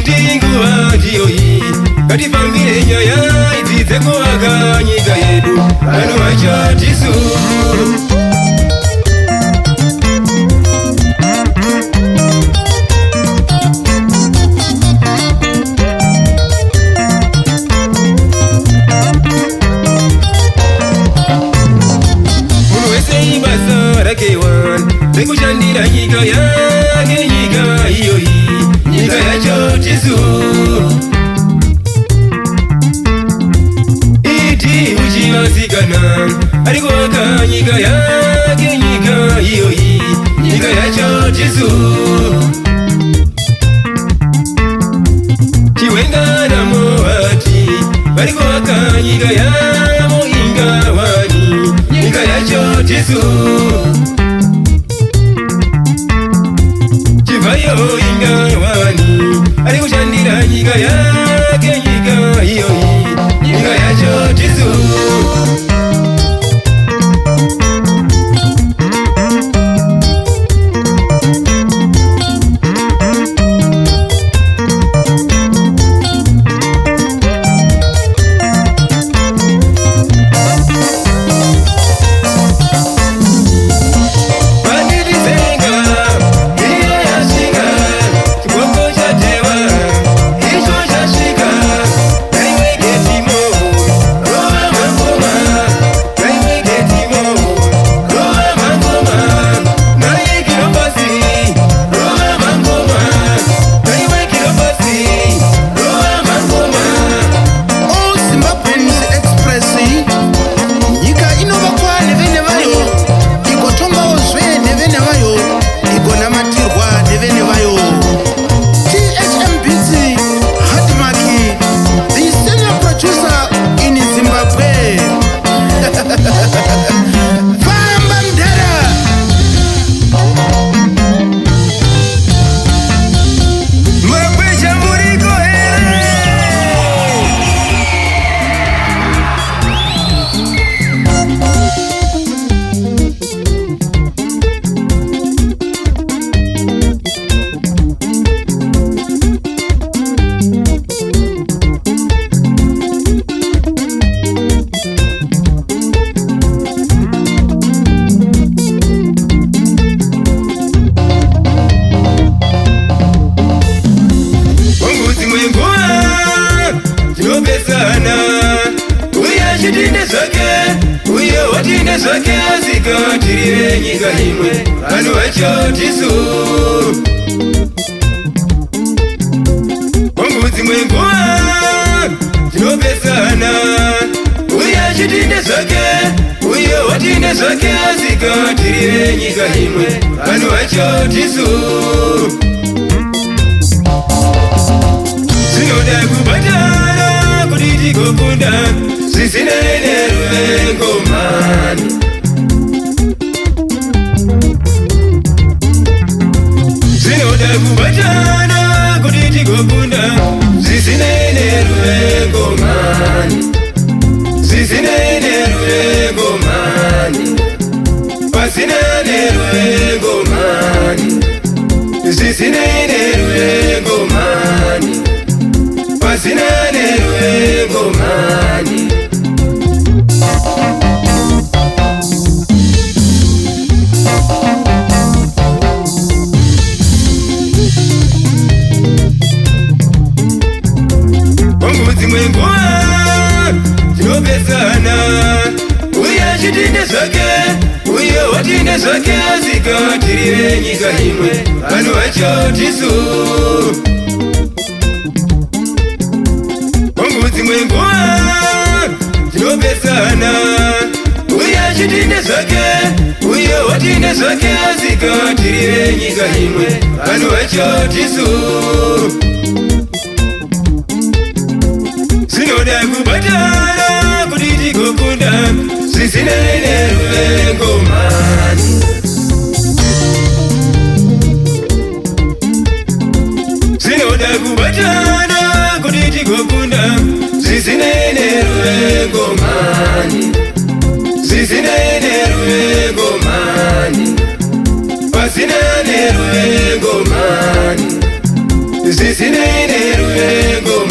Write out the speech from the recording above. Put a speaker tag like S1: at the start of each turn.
S1: Itinguwa jiyoyi kati pambire nyaya itizeko akanyika yedu ano machatisu unuwese ibasa rakewan sekushandira nyika yake nyika iyoyi nyika yachotisu iti uchiwasikana ariko akanyika yake nyika iyoyi nyika yachotisu chiwengana moati ariko akanyika yamo ingawani nyika yachotisu chivayo ingawani ariko chandira nyika yake nyika iyoyi nyika yachotisu Zake azikatiriye nyika imwe anu wachotisu Onguzi mwenguwa tinopesana Uya chitinde zake Uyo watinde zake azikatiriye nyika imwe anu wachotisu Sinoda kubatana kuditi kukunda Sisinene ruwengo mani Sinoda kubatana kuditi kukunda Sisinene ruwengo mani Sisinene ruwengo mani Pasinene ruwengo mani Sisinene ruwengo mani Pasinene ruwengo mani Onguzi mwenguwa tinopesana Uya chitinde zake Uyo watinde zake azikatiriye nyika imwe anu wachotisu Onguzi mwenguwa tinopesana Uya chitinde zake Uyo watinde zake azikatiriye nyika imwe anu wachotisu Sinoda kubatana kuditi kukunda Sisinene ruwengo mani Sinoda kubatana kuditi kukunda Sisinene ruwengo mani Sisinene ruwengo mani Pasinene ruwengo mani zizinene rwengoma